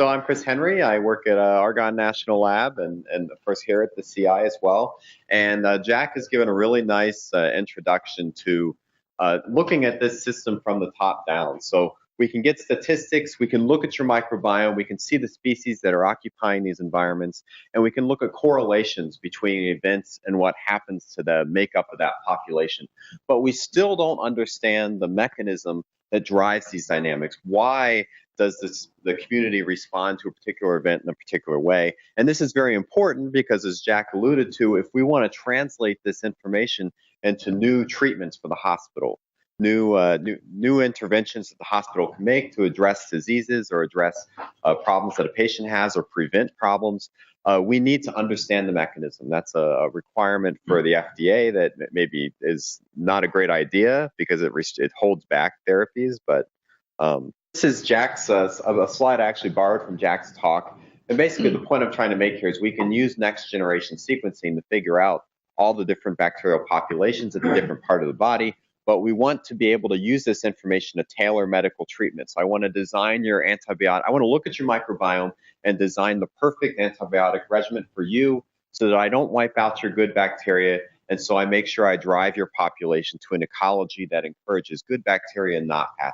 So I'm Chris Henry. I work at Argonne National Lab and of course here at the CI as well. And Jack has given a really nice introduction to looking at this system from the top down. So we can get statistics, we can look at your microbiome, we can see the species that are occupying these environments, and we can look at correlations between events and what happens to the makeup of that population. But we still don't understand the mechanism that drives these dynamics. Why does the community respond to a particular event in a particular way? And this is very important because, as Jack alluded to, if we want to translate this information into new treatments for the hospital, new interventions that the hospital can make to address diseases or address problems that a patient has or prevent problems, we need to understand the mechanism. That's a requirement for the FDA that maybe is not a great idea because it holds back therapies, but this is Jack's, a slide I actually borrowed from Jack's talk. And basically the point I'm trying to make here is we can use next generation sequencing to figure out all the different bacterial populations at the different part of the body, but we want to be able to use this information to tailor medical treatment. So I want to design your antibiotic. I want to look at your microbiome and design the perfect antibiotic regimen for you so that I don't wipe out your good bacteria. And so I make sure I drive your population to an ecology that encourages good bacteria and not pathogens.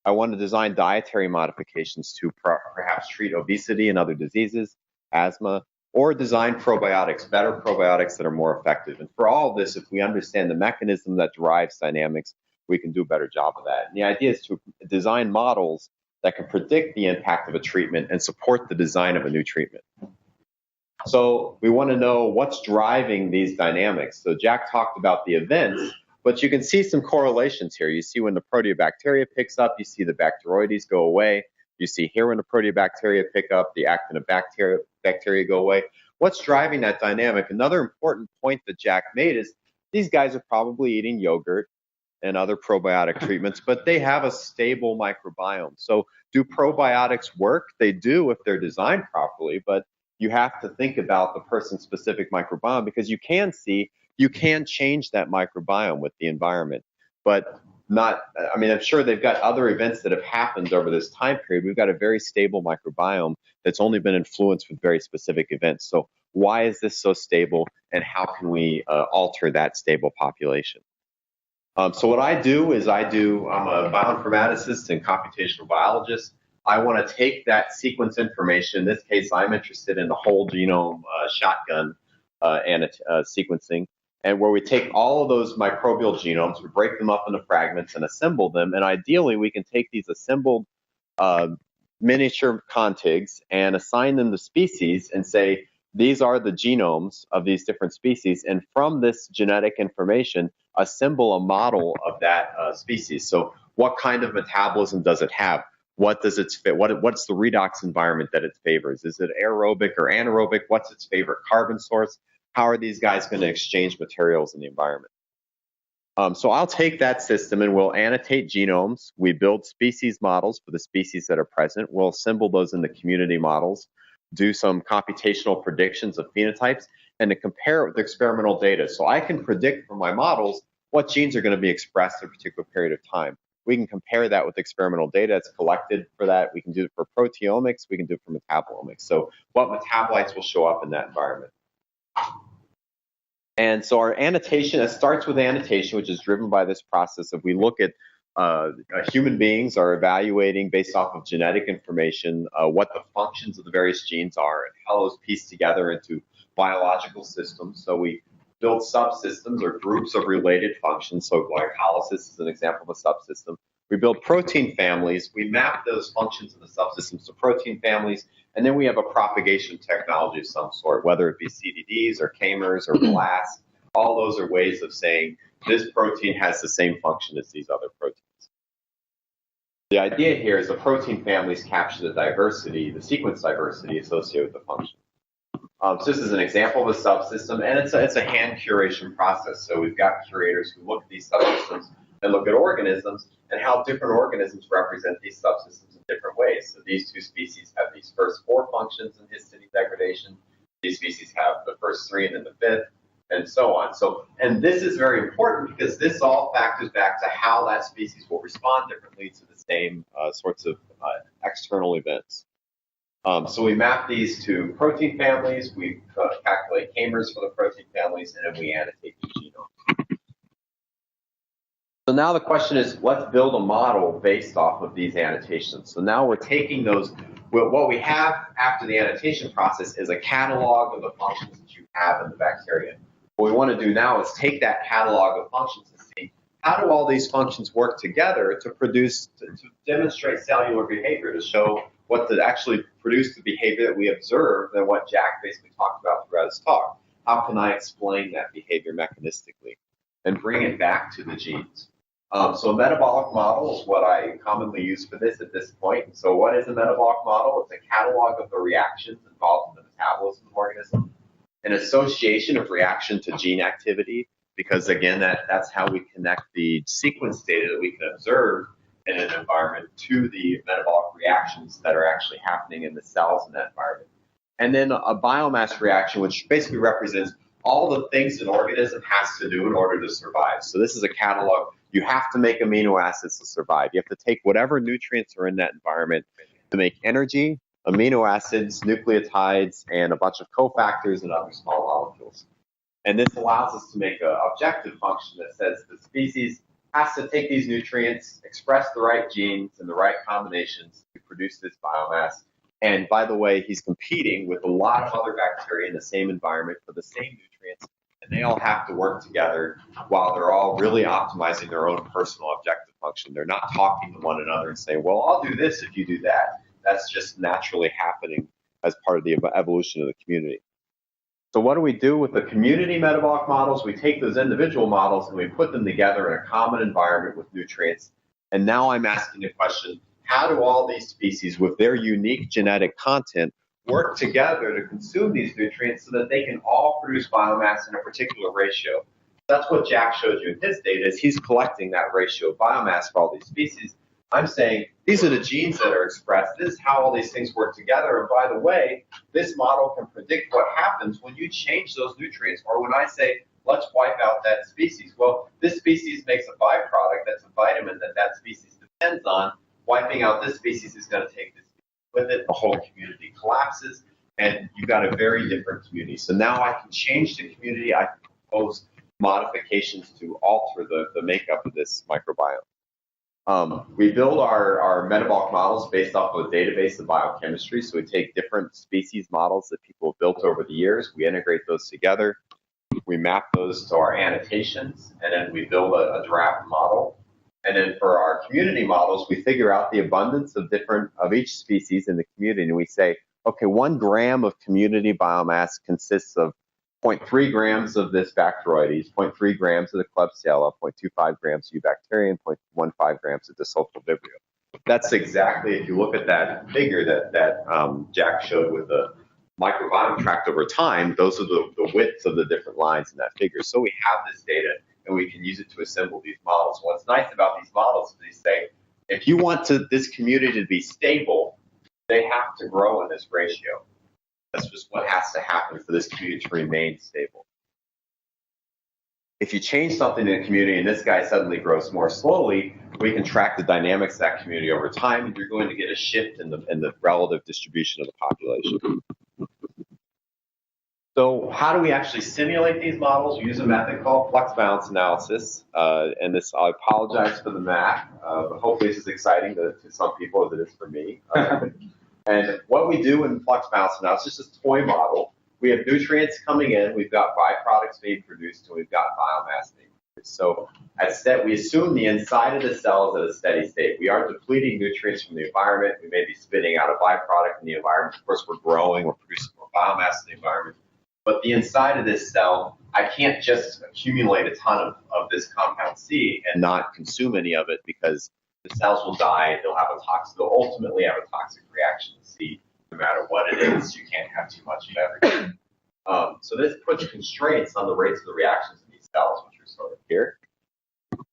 I want to design dietary modifications to perhaps treat obesity and other diseases, asthma, or design probiotics, better probiotics that are more effective. And for all of this, if we understand the mechanism that drives dynamics, we can do a better job of that. And the idea is to design models that can predict the impact of a treatment and support the design of a new treatment. So we want to know what's driving these dynamics. So Jack talked about the events, but you can see some correlations here. You see when the proteobacteria picks up, you see the bacteroides go away. You see here when the proteobacteria pick up, the actinobacteria go away. What's driving that dynamic? Another important point that Jack made is these guys are probably eating yogurt and other probiotic treatments, but they have a stable microbiome. So do probiotics work? They do if they're designed properly, but you have to think about the person's specific microbiome because you can change that microbiome with the environment, but I'm sure they've got other events that have happened over this time period. We've got a very stable microbiome that's only been influenced with very specific events. So why is this so stable and how can we alter that stable population? So what I do is I'm a bioinformaticist and computational biologist. I want to take that sequence information. In this case, I'm interested in the whole genome shotgun sequencing, and where we take all of those microbial genomes, we break them up into fragments and assemble them. And ideally, we can take these assembled miniature contigs and assign them to species and say, these are the genomes of these different species. And from this genetic information, assemble a model of that species. So what kind of metabolism does it have? What does it fit? What's the redox environment that it favors? Is it aerobic or anaerobic? What's its favorite carbon source? How are these guys going to exchange materials in the environment? So I'll take that system and we'll annotate genomes. We build species models for the species that are present. We'll assemble those into community models, do some computational predictions of phenotypes, and to compare it with experimental data. So I can predict from my models what genes are going to be expressed in a particular period of time. We can compare that with experimental data that's collected for that. We can do it for proteomics. We can do it for metabolomics. So what metabolites will show up in that environment. And so our annotation, it starts with annotation, which is driven by this process of we look at human beings are evaluating based off of genetic information what the functions of the various genes are and how those piece together into biological systems. So we build subsystems or groups of related functions. So glycolysis is an example of a subsystem. We build protein families. We map those functions of the subsystems to protein families. And then we have a propagation technology of some sort, whether it be CDDs or Kmers or blasts. All those are ways of saying this protein has the same function as these other proteins. The idea here is the protein families capture the diversity, the sequence diversity associated with the function. So this is an example of a subsystem, and it's a hand curation process. So we've got curators who look at these subsystems and look at organisms and how different organisms represent these subsystems in different ways. So these two species have these first 4 functions in histidine degradation. These species have the first 3 and then the 5th, and so on. So, and this is very important because this all factors back to how that species will respond differently to the same sorts of external events. So we map these to protein families, we calculate k-mers for the protein families, and then we annotate the genome. So now the question is, let's build a model based off of these annotations. So now we're taking those, what we have after the annotation process is a catalog of the functions that you have in the bacteria. What we want to do now is take that catalog of functions and see how do all these functions work together to produce, to demonstrate cellular behavior, to show what to actually produce the behavior that we observed and what Jack basically talked about throughout his talk. How can I explain that behavior mechanistically and bring it back to the genes? So a metabolic model is what I commonly use for this at this point. So what is a metabolic model? It's a catalog of the reactions involved in the metabolism of the organism, an association of reaction to gene activity, because again, that's how we connect the sequence data that we can observe in an environment to the metabolic reactions that are actually happening in the cells in that environment. And then a biomass reaction, which basically represents all the things an organism has to do in order to survive. So this is a catalog. You have to make amino acids to survive. You have to take whatever nutrients are in that environment to make energy, amino acids, nucleotides, and a bunch of cofactors and other small molecules. And this allows us to make an objective function that says the species has to take these nutrients, express the right genes and the right combinations to produce this biomass. And by the way, he's competing with a lot of other bacteria in the same environment for the same nutrients, and they all have to work together while they're all really optimizing their own personal objective function. They're not talking to one another and saying, well, I'll do this if you do that. That's just naturally happening as part of the evolution of the community. So what do we do with the community metabolic models? We take those individual models and we put them together in a common environment with nutrients. And now I'm asking the question, how do all these species with their unique genetic content work together to consume these nutrients so that they can all produce biomass in a particular ratio? That's what Jack showed you in his data, is he's collecting that ratio of biomass for all these species. I'm saying these are the genes that are expressed. This is how all these things work together. And by the way, this model can predict what happens when you change those nutrients, or when I say, let's wipe out that species. Well, this species makes a byproduct that's a vitamin that that species depends on. Wiping out this species is going to take this with it. The whole community collapses, and you've got a very different community. So now I can change the community. I can propose modifications to alter the makeup of this microbiome. We build our metabolic models based off of a database of biochemistry. So we take different species models that people have built over the years. We integrate those together. We map those to our annotations, and then we build a draft model. And then for our community models, we figure out the abundance of each species in the community. And we say, okay, 1 gram of community biomass consists of 0.3 grams of this Bacteroides, 0.3 grams of the Klebsiella, 0.25 grams of Eubacterium, 0.15 grams of Desulfo Vibrio. That's exactly, if you look at that figure that Jack showed with the microbiome tract over time, those are the widths of the different lines in that figure. So we have this data, and we can use it to assemble these models. What's nice about these models is they say, if you want this community to be stable, they have to grow in this ratio. That's just what has to happen for this community to remain stable. If you change something in a community and this guy suddenly grows more slowly, we can track the dynamics of that community over time, and you're going to get a shift in the relative distribution of the population. So how do we actually simulate these models? We use a method called flux balance analysis. And this, I apologize for the math, but hopefully this is exciting to some people as it is for me. And what we do in flux balance analysis is just a toy model. We have nutrients coming in, we've got byproducts being produced, and we've got biomass being produced. So as said, we assume the inside of the cell is at a steady state. We are depleting nutrients from the environment. We may be spitting out a byproduct in the environment. Of course, we're growing, we're producing more biomass in the environment. But the inside of this cell, I can't just accumulate a ton of this compound C and not consume any of it, because the cells will die. They'll ultimately have a toxic reaction to C, no matter what it is. You can't have too much of everything. So this puts constraints on the rates of the reactions in these cells, which are sort of here.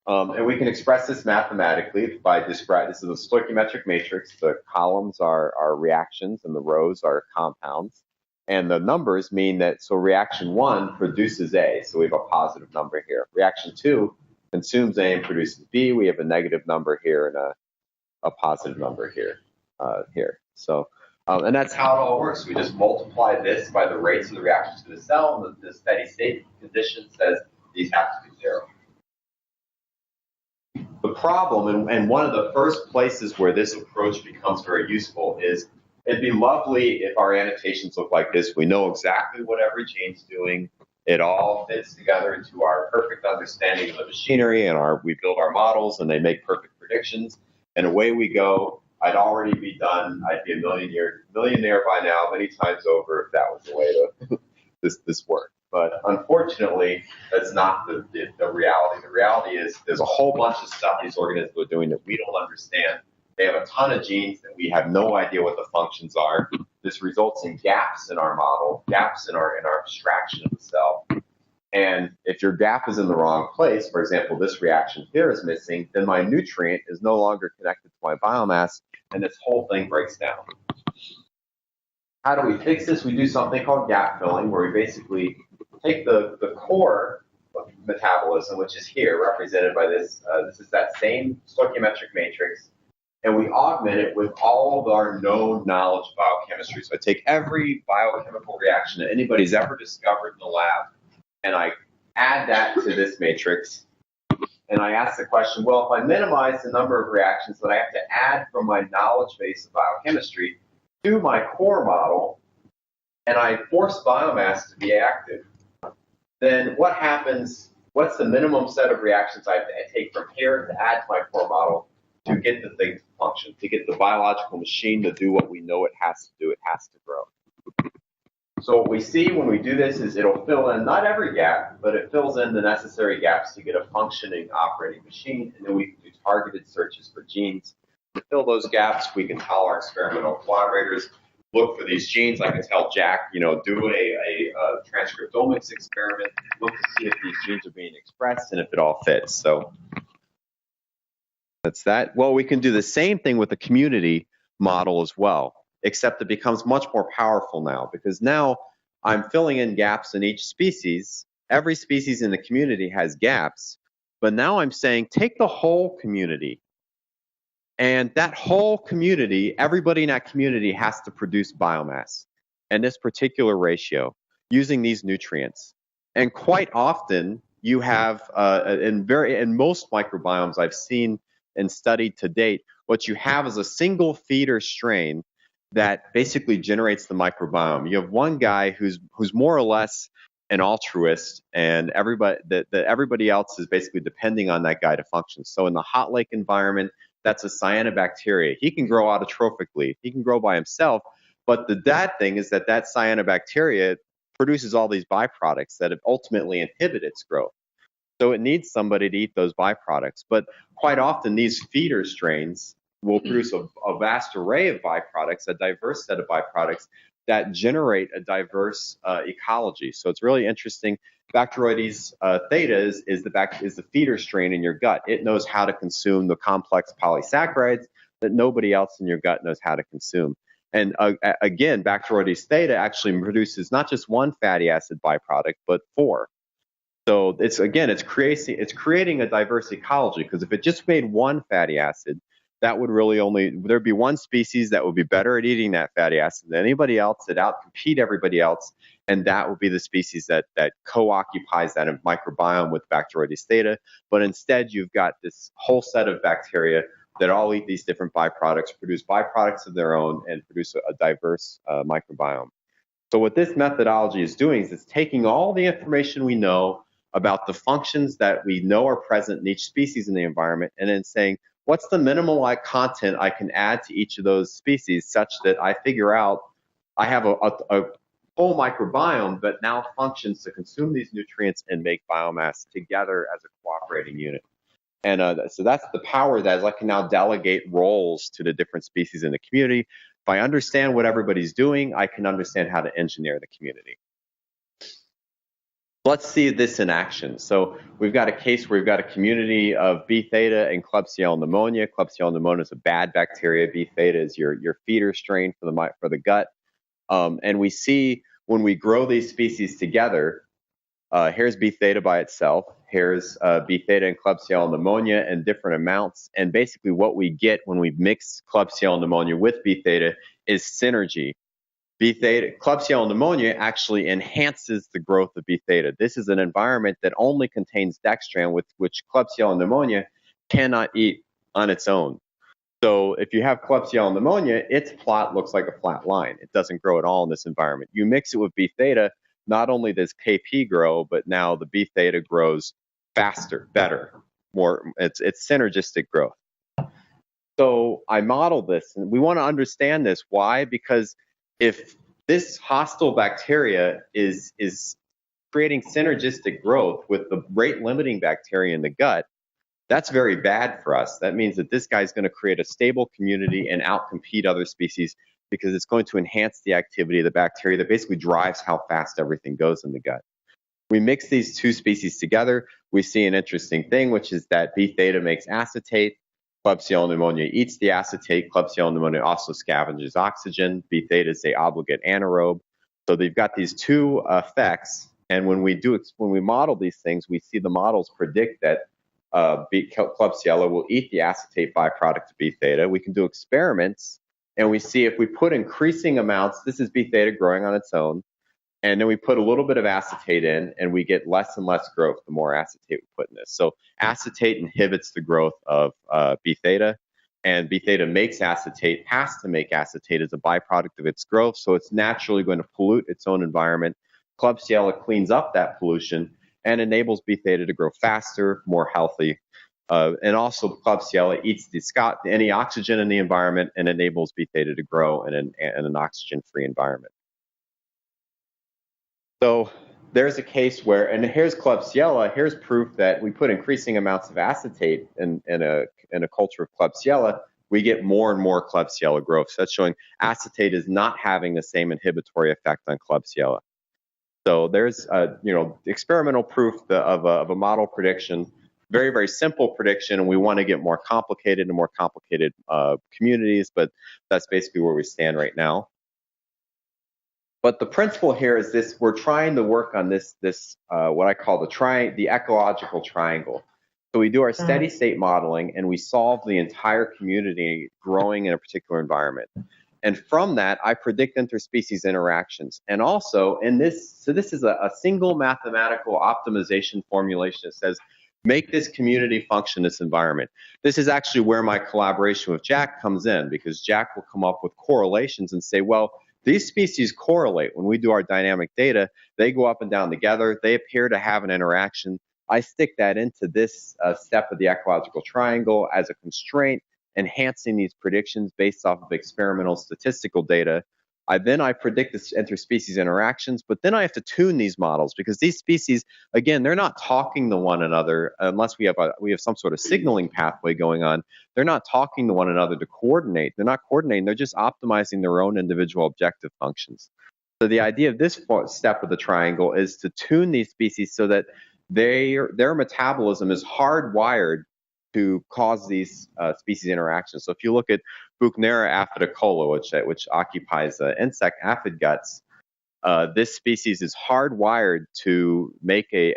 And we can express this mathematically by this is a stoichiometric matrix. The columns are reactions and the rows are compounds. And the numbers mean that, so reaction 1 produces A, so we have a positive number here. Reaction 2 consumes A and produces B. We have a negative number here and a positive number here. So And that's how it all works. We just multiply this by the rates of the reactions to the cell, and the steady state condition says these have to be 0. The problem, and one of the first places where this approach becomes very useful, is it'd be lovely if our annotations look like this. We know exactly what every gene's doing. It all fits together into our perfect understanding of the machinery, and we build our models, and they make perfect predictions, and away we go. I'd already be done. I'd be a millionaire by now, many times over, if that was the way to this worked. But unfortunately, that's not the reality. The reality is there's a whole bunch of stuff these organisms are doing that we don't understand. They have a ton of genes that we have no idea what the functions are. This results in gaps in our model, gaps in our abstraction of the cell. And if your gap is in the wrong place, for example, this reaction here is missing, then my nutrient is no longer connected to my biomass, and this whole thing breaks down. How do we fix this? We do something called gap filling, where we basically take the core of metabolism, which is here, represented by this. This is that same stoichiometric matrix, and we augment it with all of our known knowledge of biochemistry. So I take every biochemical reaction that anybody's ever discovered in the lab, and I add that to this matrix, and I ask the question, well, if I minimize the number of reactions that I have to add from my knowledge base of biochemistry to my core model, and I force biomass to be active, then what happens? What's the minimum set of reactions I have to take from here to add to my core model to get the thing to function, to get the biological machine to do what we know it has to do? It has to grow. So what we see when we do this is it'll fill in not every gap, but it fills in the necessary gaps to get a functioning operating machine, and then we can do targeted searches for genes. To fill those gaps, we can tell our experimental collaborators, look for these genes. I can tell Jack, do a transcriptomics experiment, look to see if these genes are being expressed and if it all fits. So that's that. Well, we can do the same thing with the community model as well, except it becomes much more powerful now, because now I'm filling in gaps in each species. Every species in the community has gaps, but now I'm saying take the whole community. And that whole community, everybody in that community has to produce biomass in this particular ratio using these nutrients. And quite often, you have, in most microbiomes I've seen and studied to date, what you have is a single feeder strain that basically generates the microbiome. You have one guy who's more or less an altruist, and everybody else is basically depending on that guy to function. So in the hot lake environment, that's a cyanobacteria. He can grow autotrophically. He can grow by himself. But the bad thing is that cyanobacteria produces all these byproducts that ultimately inhibit its growth. So it needs somebody to eat those byproducts. But quite often, these feeder strains will produce a vast array of byproducts, a diverse set of byproducts that generate a diverse ecology. So it's really interesting. Bacteroides theta is the feeder strain in your gut. It knows how to consume the complex polysaccharides that nobody else in your gut knows how to consume. And again, Bacteroides theta actually produces not just one fatty acid byproduct, but 4. So it's creating a diverse ecology, because if it just made one fatty acid, that would really there'd be one species that would be better at eating that fatty acid than anybody else, that outcompete everybody else, and that would be the species that co-occupies that microbiome with Bacteroides theta. But instead, you've got this whole set of bacteria that all eat these different byproducts, produce byproducts of their own, and produce a diverse microbiome. So what this methodology is doing is it's taking all the information we know about the functions that we know are present in each species in the environment, and then saying, what's the minimal content I can add to each of those species such that I figure out I have a whole microbiome that now functions to consume these nutrients and make biomass together as a cooperating unit. And so that's the power, that is I can now delegate roles to the different species in the community. If I understand what everybody's doing, I can understand how to engineer the community. Let's see this in action. So we've got a case where we've got a community of B theta and Klebsiella pneumonia. Klebsiella pneumonia is a bad bacteria. B theta is your feeder strain for the gut. And we see when we grow these species together, Here's B theta by itself. Here's B theta and Klebsiella pneumonia in different amounts. And basically what we get when we mix Klebsiella pneumonia with B theta is synergy. B theta, Klebsiella pneumonia actually enhances the growth of B theta. This is an environment that only contains dextran, with which Klebsiella pneumonia cannot eat on its own. So if you have Klebsiella pneumonia, its plot looks like a flat line. It doesn't grow at all in this environment. You mix it with B theta, not only does KP grow, but now the B theta grows faster, better, more. It's synergistic growth. So I modeled this, and we want to understand this. Why? Because if this hostile bacteria is creating synergistic growth with the rate-limiting bacteria in the gut, that's very bad for us. That means that this guy's going to create a stable community and outcompete other species, because it's going to enhance the activity of the bacteria that basically drives how fast everything goes in the gut. We mix these two species together, we see an interesting thing, which is that B theta makes acetate. Klebsiella pneumonia eats the acetate. Klebsiella pneumonia also scavenges oxygen. B theta is an obligate anaerobe. So they've got these two effects. And when we model these things, we see the models predict that Klebsiella will eat the acetate byproduct of B theta. We can do experiments, and we see if we put increasing amounts, this is B theta growing on its own, and then we put a little bit of acetate in, and we get less and less growth the more acetate we put in this. So acetate inhibits the growth of B theta, and B theta makes acetate, has to make acetate as a byproduct of its growth, so it's naturally going to pollute its own environment. Klebsiella cleans up that pollution and enables B theta to grow faster, more healthy. And also Klebsiella eats any oxygen in the environment and enables B theta to grow in an oxygen-free environment. So there's a case where, and here's Klebsiella, here's proof that we put increasing amounts of acetate in a culture of Klebsiella, we get more and more Klebsiella growth. So that's showing acetate is not having the same inhibitory effect on Klebsiella. So there's experimental proof of a model prediction, very, very simple prediction, and we want to get more complicated and more complicated communities, but that's basically where we stand right now. But the principle here is this: we're trying to work on this what I call the ecological triangle. So we do our steady state modeling, and we solve the entire community growing in a particular environment. And from that, I predict interspecies interactions. And also in this, so this is a single mathematical optimization formulation that says, make this community function, this environment. This is actually where my collaboration with Jack comes in, because Jack will come up with correlations and say, well, these species correlate. When we do our dynamic data, they go up and down together. They appear to have an interaction. I stick that into this step of the ecological triangle as a constraint, enhancing these predictions based off of experimental statistical data. I predict this interspecies interactions, but then I have to tune these models, because these species, again, they're not talking to one another unless we have some sort of signaling pathway going on. They're not talking to one another to coordinate. They're not coordinating. They're just optimizing their own individual objective functions. So the idea of this step of the triangle is to tune these species so that their metabolism is hardwired to cause these species interactions. So if you look at Buchnera aphidicola, which occupies insect aphid guts, this species is hardwired to make a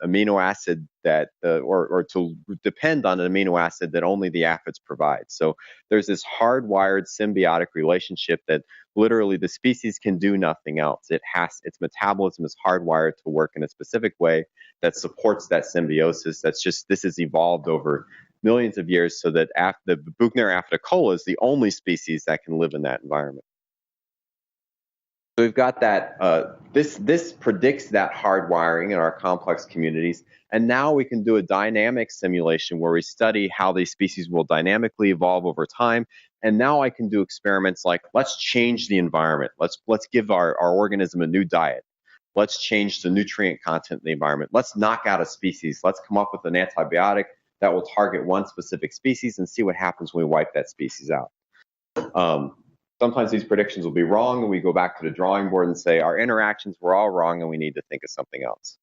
amino acid that, or to depend on an amino acid that only the aphids provide. So there's this hardwired symbiotic relationship that literally the species can do nothing else. Its metabolism is hardwired to work in a specific way that supports that symbiosis. This has evolved over millions of years, so that the Buchnera aphidicola is the only species that can live in that environment. So we've got that, this predicts that hardwiring in our complex communities, and now we can do a dynamic simulation where we study how these species will dynamically evolve over time. And now I can do experiments like, let's change the environment. Let's give our organism a new diet. Let's change the nutrient content in the environment. Let's knock out a species. Let's come up with an antibiotic that will target one specific species and see what happens when we wipe that species out. Sometimes these predictions will be wrong, and we go back to the drawing board and say, our interactions were all wrong and we need to think of something else.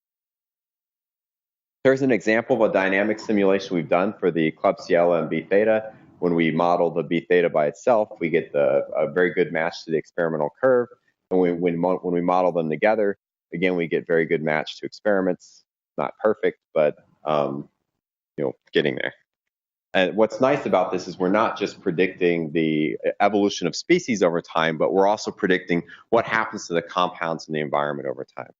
Here's an example of a dynamic simulation we've done for the Klebsiella and B theta. When we model the B theta by itself, we get a very good match to the experimental curve. And when we model them together, again, we get very good match to experiments. Not perfect, but getting there. And what's nice about this is we're not just predicting the evolution of species over time, but we're also predicting what happens to the compounds in the environment over time.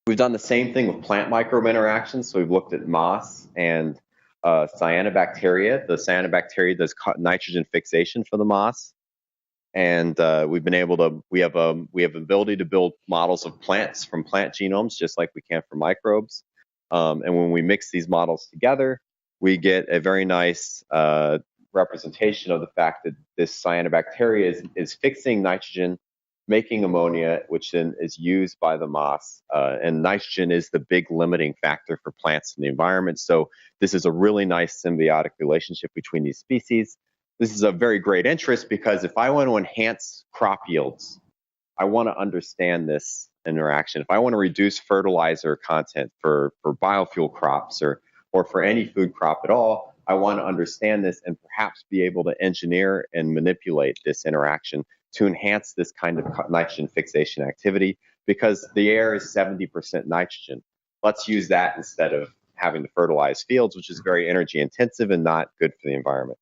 We've done the same thing with plant-microbe interactions. So we've looked at moss and cyanobacteria. The cyanobacteria does nitrogen fixation for the moss. And we've been able to, we have ability to build models of plants from plant genomes, just like we can for microbes. And when we mix these models together, we get a very nice representation of the fact that this cyanobacteria is fixing nitrogen, making ammonia, which then is used by the moss. And nitrogen is the big limiting factor for plants in the environment. So this is a really nice symbiotic relationship between these species. This is a very great interest because if I want to enhance crop yields, I want to understand this interaction. If I want to reduce fertilizer content for biofuel crops or for any food crop at all, I want to understand this and perhaps be able to engineer and manipulate this interaction to enhance this kind of nitrogen fixation activity because the air is 70% nitrogen. Let's use that instead of having to fertilize fields, which is very energy intensive and not good for the environment.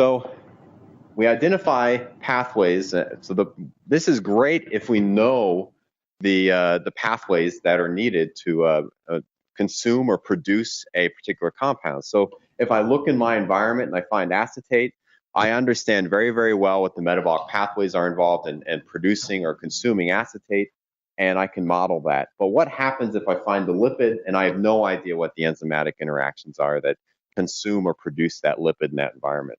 So we identify pathways. This is great if we know the pathways that are needed to consume or produce a particular compound. So if I look in my environment and I find acetate, I understand very, very well what the metabolic pathways are involved in producing or consuming acetate, and I can model that. But what happens if I find the lipid and I have no idea what the enzymatic interactions are that consume or produce that lipid in that environment?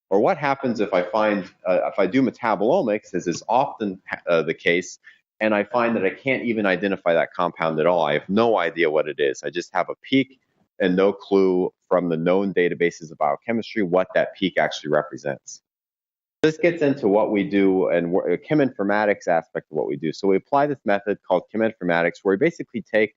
Or what happens if I find, if I do metabolomics, as is often the case, and I find that I can't even identify that compound at all? I have no idea what it is. I just have a peak and no clue from the known databases of biochemistry what that peak actually represents. This gets into what we do and cheminformatics aspect of what we do. So we apply this method called cheminformatics, where we basically take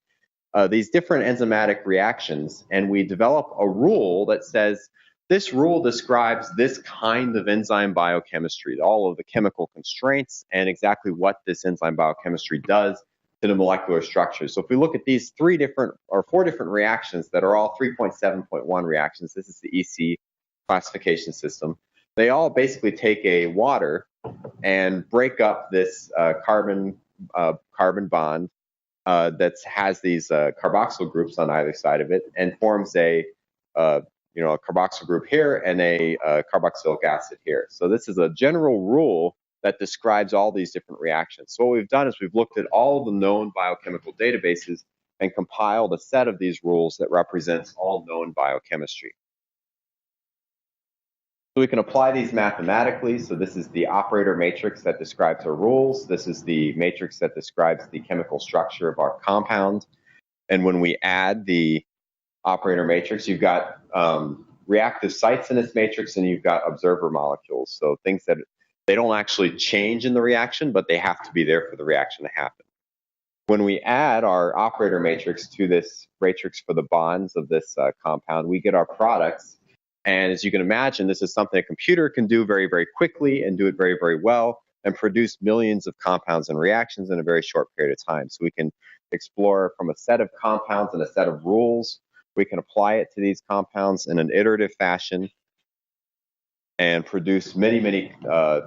these different enzymatic reactions and we develop a rule that says, this rule describes this kind of enzyme biochemistry, all of the chemical constraints and exactly what this enzyme biochemistry does to the molecular structure. So if we look at these 4 different reactions that are all 3.7.1 reactions, this is the EC classification system. They all basically take a water and break up this carbon bond that has these carboxyl groups on either side of it and forms a carboxyl group here and a carboxylic acid here. So this is a general rule that describes all these different reactions. So what we've done is we've looked at all the known biochemical databases and compiled a set of these rules that represents all known biochemistry. So we can apply these mathematically. So this is the operator matrix that describes our rules. This is the matrix that describes the chemical structure of our compound. And when we add the operator matrix, you've got reactive sites in this matrix and you've got observer molecules. So things that they don't actually change in the reaction, but they have to be there for the reaction to happen. When we add our operator matrix to this matrix for the bonds of this compound, we get our products. And as you can imagine, this is something a computer can do very, very quickly and do it very, very well and produce millions of compounds and reactions in a very short period of time. So we can explore from a set of compounds and a set of rules. We can apply it to these compounds in an iterative fashion and produce many all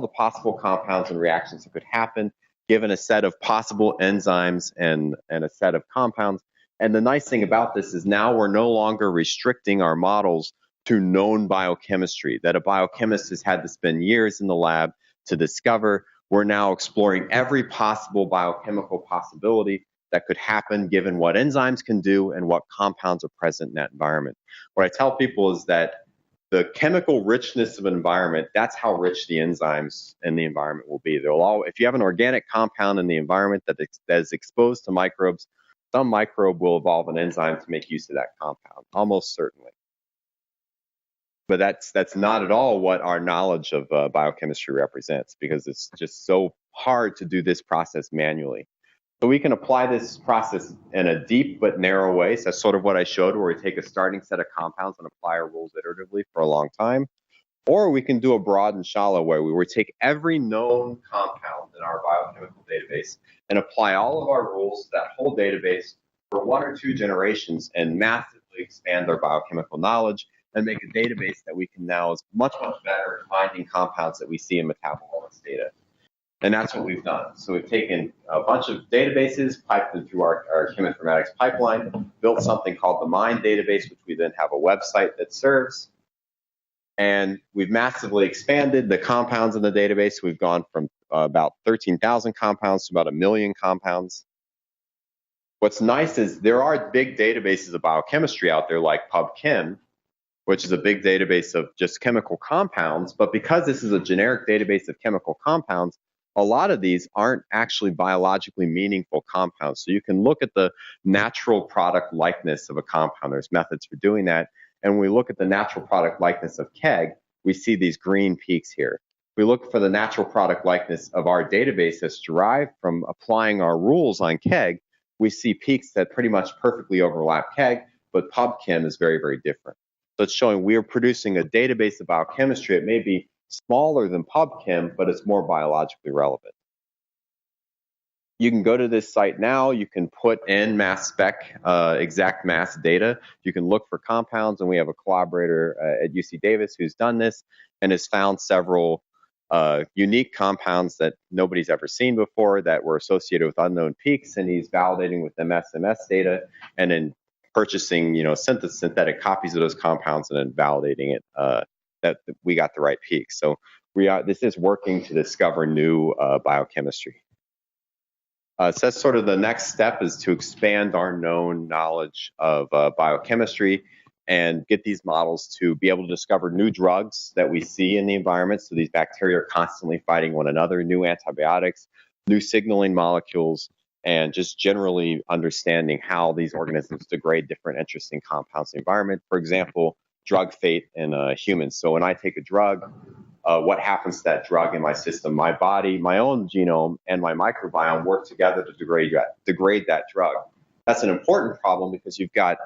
the possible compounds and reactions that could happen given a set of possible enzymes and a set of compounds. And the nice thing about this is now we're no longer restricting our models to known biochemistry that a biochemist has had to spend years in the lab to discover. We're now exploring every possible biochemical possibility that could happen given what enzymes can do and what compounds are present in that environment. What I tell people is that the chemical richness of an environment, that's how rich the enzymes in the environment will be. If you have an organic compound in the environment that is exposed to microbes, some microbe will evolve an enzyme to make use of that compound, almost certainly. But that's not at all what our knowledge of biochemistry represents, because it's just so hard to do this process manually. So we can apply this process in a deep but narrow way. So that's sort of what I showed, where we take a starting set of compounds and apply our rules iteratively for a long time. Or we can do a broad and shallow way where we take every known compound in our biochemical database and apply all of our rules to that whole database for 1 or 2 generations and massively expand our biochemical knowledge and make a database that we can now is much, much better at finding compounds that we see in metabolomics data. And that's what we've done. So we've taken a bunch of databases, piped them through our Cheminformatics pipeline, built something called the MIND database, which we then have a website that serves. And we've massively expanded the compounds in the database. We've gone from about 13,000 compounds to about 1 million compounds. What's nice is there are big databases of biochemistry out there like PubChem, which is a big database of just chemical compounds. But because this is a generic database of chemical compounds, a lot of these aren't actually biologically meaningful compounds. So you can look at the natural product likeness of a compound. There's methods for doing that. And when we look at the natural product likeness of KEGG, we see these green peaks here. We look for the natural product likeness of our database that's derived from applying our rules on KEGG. We see peaks that pretty much perfectly overlap KEGG, but PubChem is very, very different. So it's showing we are producing a database of biochemistry. It may be smaller than PubChem, but it's more biologically relevant. You can go to this site now. You can put in mass spec, exact mass data. You can look for compounds, and we have a collaborator at UC Davis who's done this and has found several unique compounds that nobody's ever seen before that were associated with unknown peaks, and he's validating with them SMS data and then purchasing, synthetic copies of those compounds and then validating it that we got the right peak. So this is working to discover new biochemistry. So that's sort of the next step, is to expand our known knowledge of biochemistry and get these models to be able to discover new drugs that we see in the environment. So these bacteria are constantly fighting one another, new antibiotics, new signaling molecules, and just generally understanding how these organisms degrade different interesting compounds in the environment. For example, drug fate in humans. So when I take a drug, what happens to that drug in my system? My body, my own genome, and my microbiome work together to degrade that drug. That's an important problem because you've got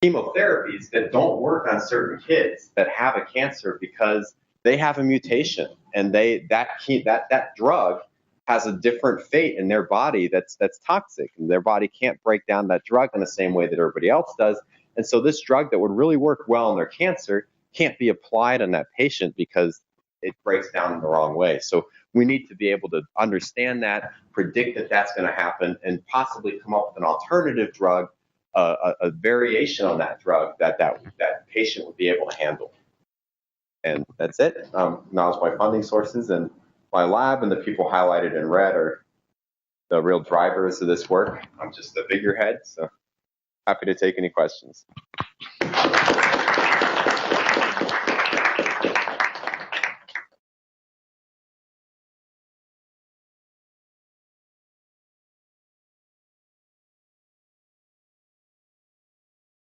chemotherapies that don't work on certain kids that have a cancer because they have a mutation, and that drug has a different fate in their body that's toxic, and their body can't break down that drug in the same way that everybody else does. And so this drug that would really work well in their cancer can't be applied on that patient because it breaks down in the wrong way. So we need to be able to understand that, predict that that's going to happen, and possibly come up with an alternative drug, a variation on that drug that patient would be able to handle. And that's it. Acknowledge my funding sources, and my lab and the people highlighted in red are the real drivers of this work. I'm just the figurehead, so happy to take any questions.